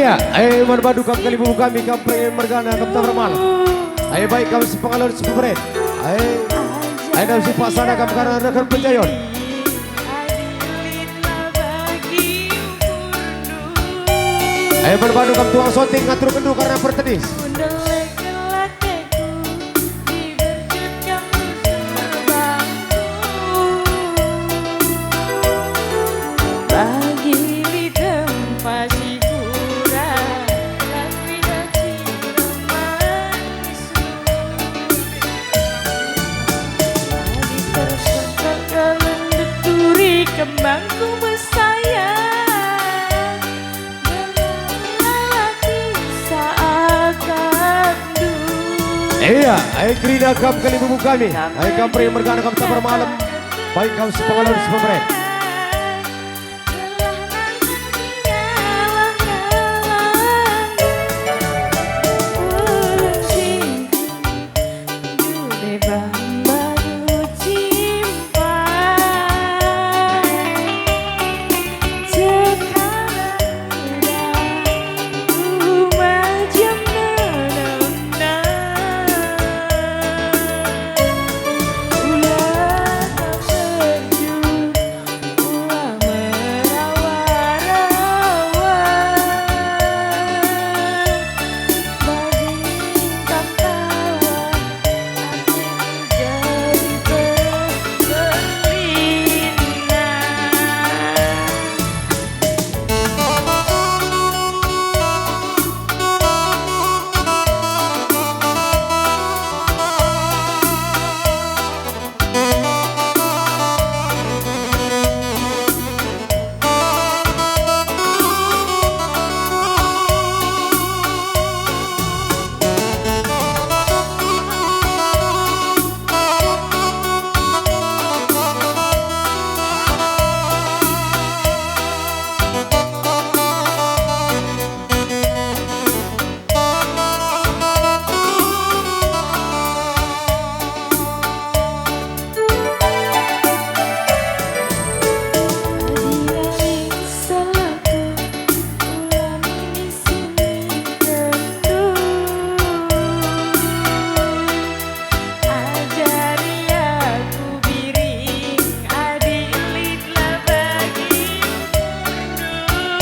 Iya, berbadu kam kali bubu kami kam pengen mergana kam tak bermalam. Baik kami sepengalur seperen. Nam si Pak Sana kam karena rekan penjayon. Berbadu kam tuang soting ngatur kendu karena bertedis. Kembangku bersayang melelati seakan dulu. Iya, Krina kam kali bubu kami. Kam pengen mergana kam tak bermalam. Baik kam sepengalur seperen.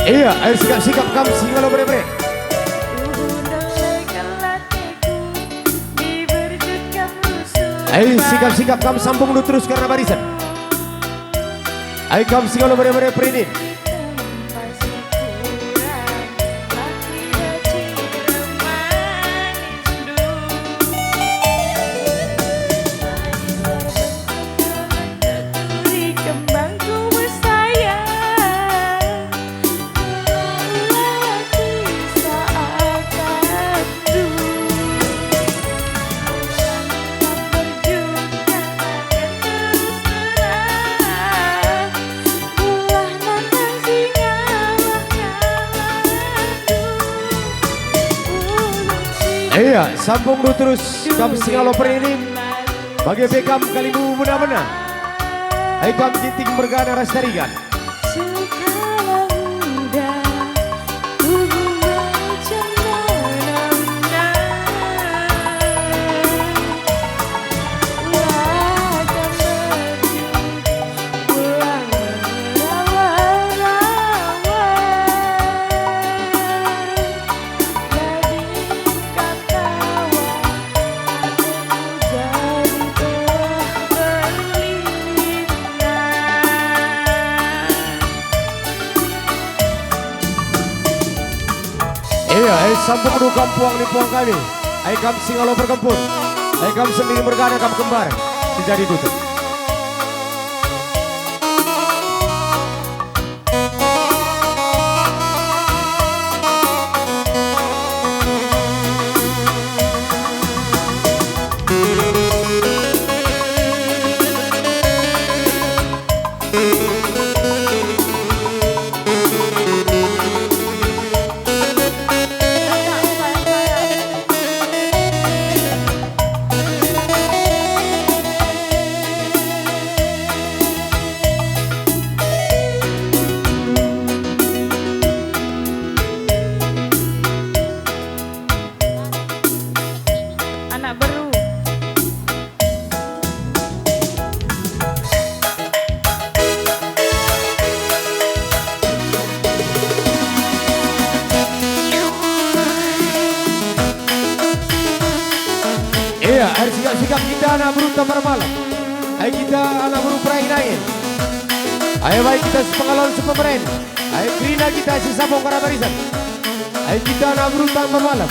Iya, sikap kam singalo bre-bre. Sikap kam sambung lu terus karena barisan. Kam singalo bre-bre prinin. Iya, sambung lu terus kam singalo ini bagi bekam kali bu benar-benar. Kam jinting mergana rastarigan. Sambung du kampuang di puang kami. Kam singalo berkempur. Kam sendiri bergana kam kembar. Sejadi tutup. Bruta Parmalam. Ayo kita anak buru Prainain. Ayo baik kita sepengalon sepemeren. Ayo Krina kita sisa bongkar barisan. Ayo kita anak Bruta Parmalam.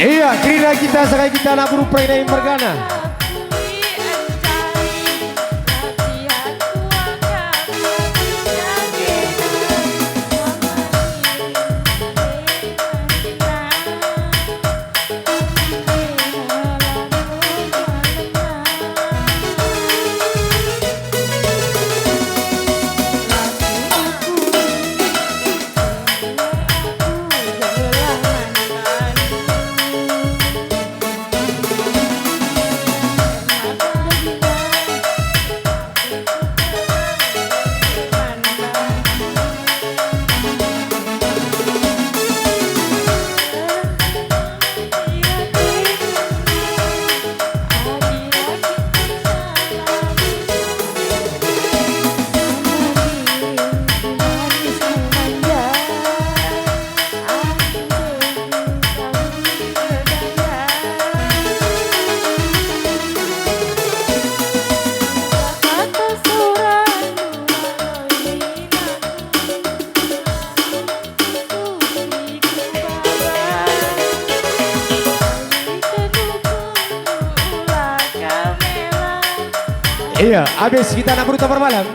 Iya, Krina kita sekali kita anak buru Prainain Mergana. Iya, habis kita anak Bruta Parmalam. Iya,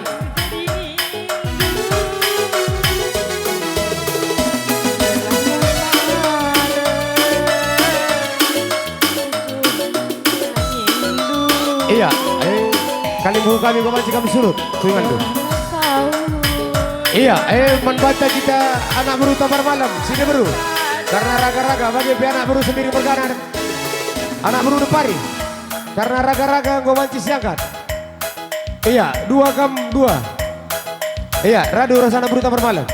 kali mau kami kembali kami surut, tuingan tuh. Iya, membantah kita anak Bruta Parmalam, sini bro. Karena raga-raga bagi anak bro sendiri berganar. Anak bro Depari. Karena raga-raga gue banci siangkat. Iya, 2 kam 2. Iya, Radu Rosana Bruta Parmalam.